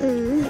Hmm.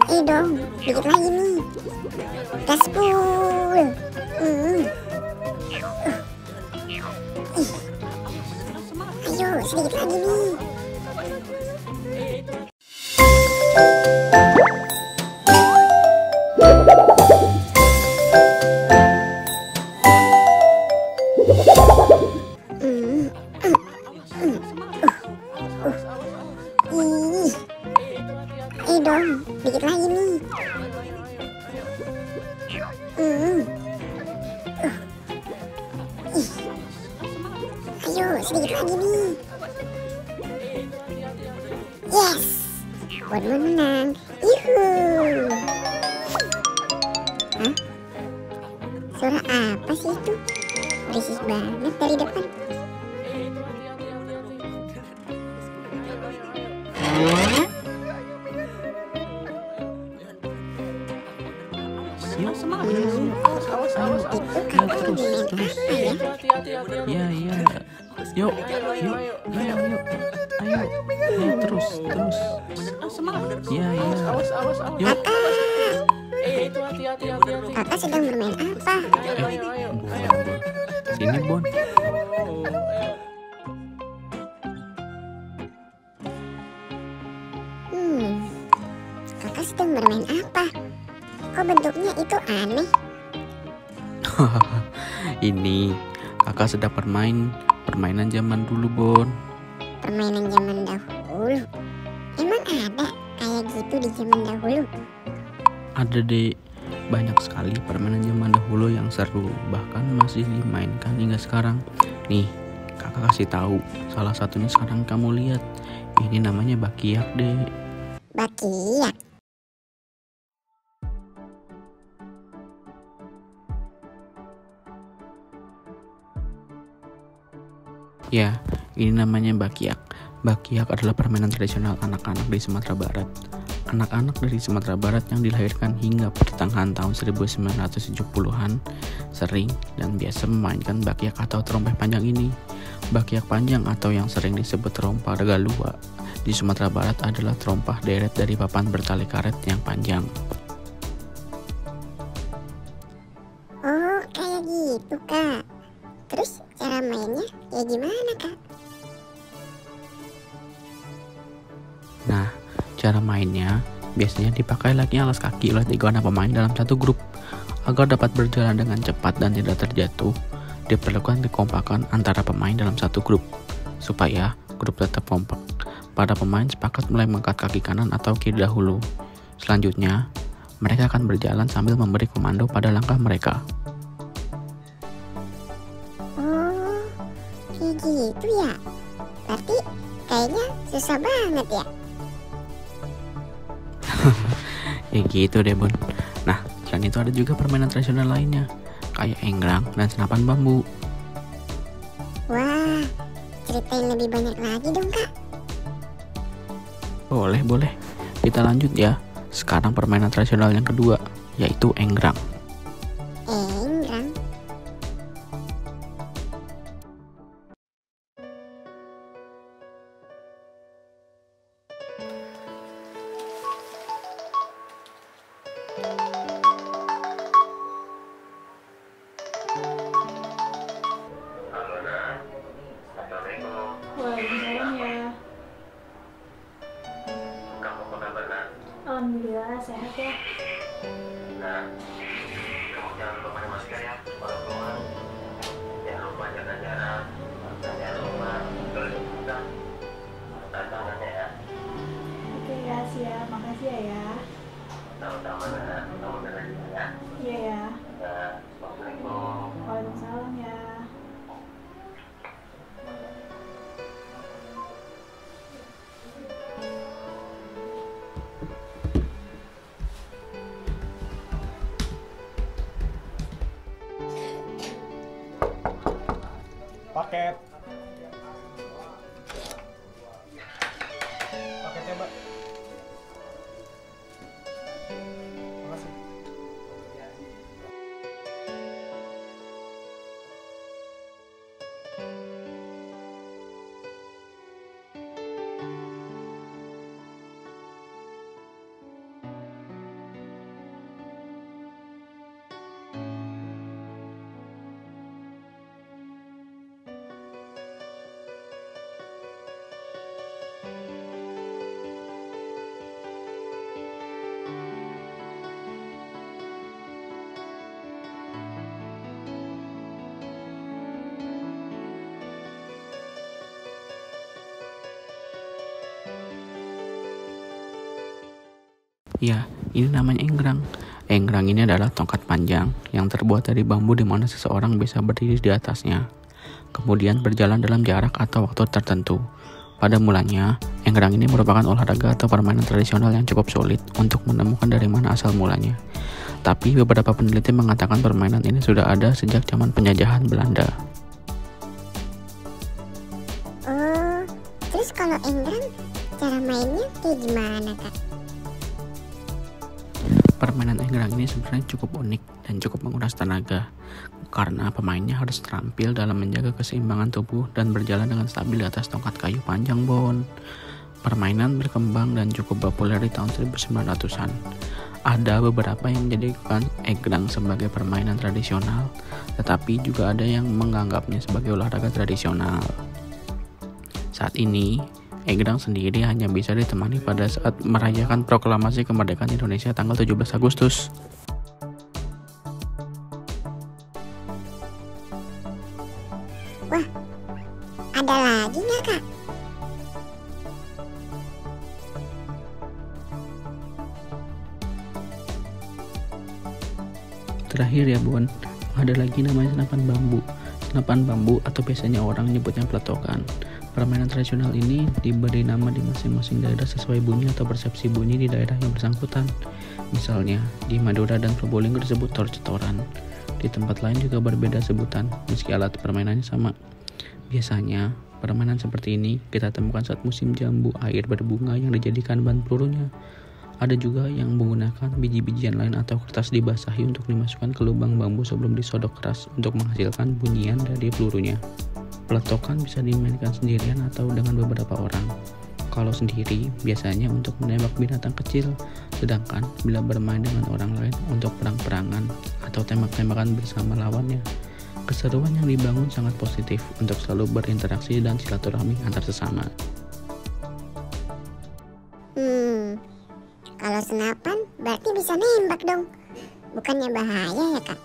Ayo dong, dikit lagi nih. Gaspol. Ayo, sedikit lagi nih. Ayo dong, dikit lagi nih. Ayo, sedikit lagi nih. Yes, Bon menang. Yuhu. Hah? Suara apa sih itu? Berisik banget dari depan. Itu kakak main apa ya? Iya. Yuk. Ayo, terus. Iya. Yuk. Kakak sedang bermain apa? Sini, Bon. Kakak sedang bermain apa? Kok bentuknya itu aneh? Ini kakak sedang bermain permainan zaman dulu, Bon. Permainan zaman dahulu? Emang ada kayak gitu di zaman dahulu? Ada deh, banyak sekali permainan zaman dahulu yang seru, bahkan masih dimainkan hingga sekarang. Nih, kakak kasih tahu. Salah satunya sekarang kamu lihat. Ini namanya bakiak deh. Bakiak? Ya, ini namanya bakiak. Bakiak adalah permainan tradisional anak-anak di Sumatera Barat. Anak-anak dari Sumatera Barat yang dilahirkan hingga pertengahan tahun 1970-an sering dan biasa memainkan bakiak atau terompeh panjang ini. Bakiak panjang atau yang sering disebut terompah galua di Sumatera Barat adalah terompah deret dari papan bertali karet yang panjang. Oh, kayak gitu, Kak. Terus cara mainnya kayak gimana, Kak? Nah, cara mainnya biasanya dipakai layaknya alas kaki oleh 3 orang pemain dalam satu grup. Agar dapat berjalan dengan cepat dan tidak terjatuh, diperlukan kekompakan antara pemain dalam satu grup. Supaya grup tetap kompak, para pemain sepakat mulai mengangkat kaki kanan atau kiri dahulu. Selanjutnya, mereka akan berjalan sambil memberi komando pada langkah mereka. Oh, kayak gitu ya? Berarti kayaknya susah banget ya? Ya gitu deh, Bon. Nah, selain itu ada juga permainan tradisional lainnya, kayak enggrang dan senapan bambu. Wah, ceritain lebih banyak lagi dong, Kak. Boleh. Kita lanjut ya. Sekarang permainan tradisional yang kedua, yaitu enggrang. Enggrang? Waalaikumsalam ya. Kamu apa kabar, Nak? Alhamdulillah sehat ya. Nah, kamu jangan lupa pakai masker ya kalau keluar. Jangan lupa jaga jarak. Jangan lupa berdoa. Tanda tangannya ya. Oke ya, siap. Makasih ya. Sama-sama, Nak. Kamu jaga juga ya. Iya ya. Nah, Assalamualaikum. Waalaikumsalam ya. Paketnya, Mbak. Makasih. Ya, ini namanya enggrang. Enggrang ini adalah tongkat panjang yang terbuat dari bambu di mana seseorang bisa berdiri di atasnya, kemudian berjalan dalam jarak atau waktu tertentu. Pada mulanya, enggrang ini merupakan olahraga atau permainan tradisional yang cukup sulit untuk menemukan dari mana asal mulanya. Tapi beberapa peneliti mengatakan permainan ini sudah ada sejak zaman penjajahan Belanda. Oh, terus kalau enggrang cara mainnya kayak gimana, Kak? Permainan enggrang ini sebenarnya cukup unik dan cukup menguras tenaga karena pemainnya harus terampil dalam menjaga keseimbangan tubuh dan berjalan dengan stabil di atas tongkat kayu panjang, Bon. Permainan berkembang dan cukup populer di tahun 1900-an. Ada beberapa yang menjadikan enggrang sebagai permainan tradisional, tetapi juga ada yang menganggapnya sebagai olahraga tradisional. Saat ini, enggrang sendiri hanya bisa ditemani pada saat merayakan proklamasi kemerdekaan Indonesia tanggal 17 Agustus. Wah, ada lagi nggak, Kak? Terakhir ya, Bon, ada lagi namanya senapan bambu. Senapan bambu atau biasanya orang nyebutnya peletokan. Permainan tradisional ini diberi nama di masing-masing daerah sesuai bunyi atau persepsi bunyi di daerah yang bersangkutan. Misalnya, di Madura dan Probolinggo disebut torcetoran. Di tempat lain juga berbeda sebutan, meski alat permainannya sama. Biasanya, permainan seperti ini kita temukan saat musim jambu air berbunga yang dijadikan bahan pelurunya. Ada juga yang menggunakan biji-bijian lain atau kertas dibasahi untuk dimasukkan ke lubang bambu sebelum disodok keras untuk menghasilkan bunyian dari pelurunya. Peletokan bisa dimainkan sendirian atau dengan beberapa orang. Kalau sendiri, biasanya untuk menembak binatang kecil, sedangkan bila bermain dengan orang lain untuk perang-perangan atau tembak-tembakan bersama lawannya. Keseruan yang dibangun sangat positif untuk selalu berinteraksi dan silaturahmi antar sesama. Kalau senapan berarti bisa nembak dong. Bukannya bahaya ya, Kak?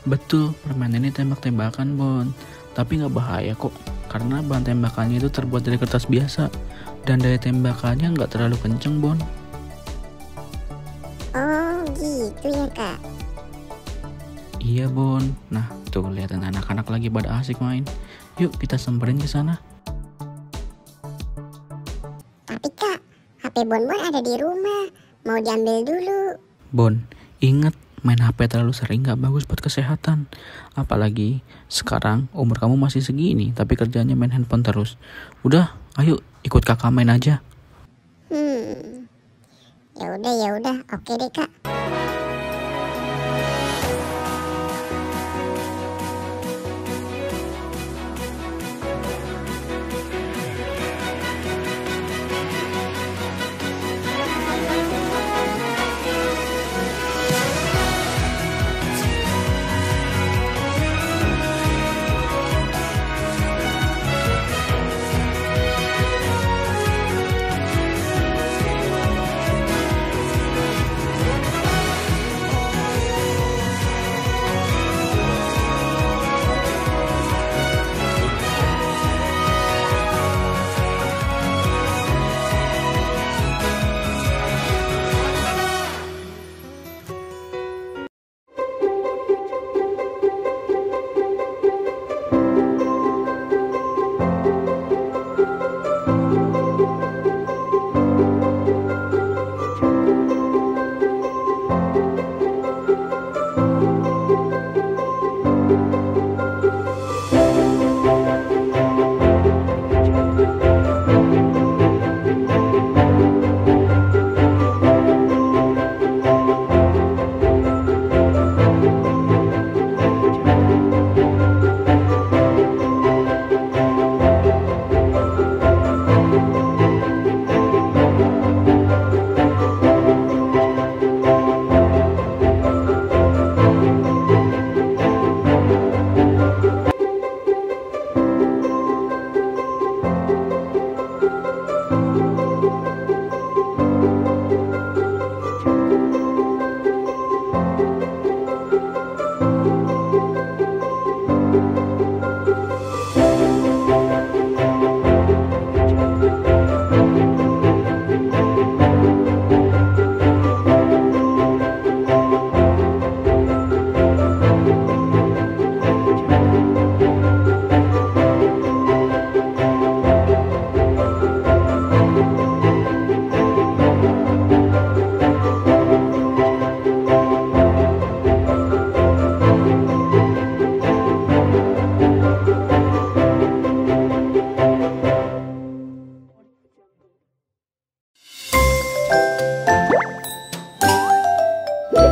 Betul, permainan ini tembak-tembakan, Bon. Tapi nggak bahaya kok, karena bahan tembakannya itu terbuat dari kertas biasa dan daya tembakannya nggak terlalu kenceng, Bon. Oh gitu ya, Kak? Iya, Bon. Nah, tuh lihatin anak-anak lagi pada asik main. Yuk kita samperin ke sana. Tapi Kak, HP Bon ada di rumah. Mau diambil dulu. Bon, ingat main HP terlalu sering nggak bagus buat kesehatan. Apalagi sekarang umur kamu masih segini, tapi kerjanya main handphone terus. Udah, ayo ikut kakak main aja. Ya udah, oke deh, Kak.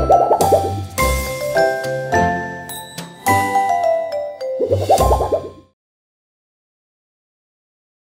ya.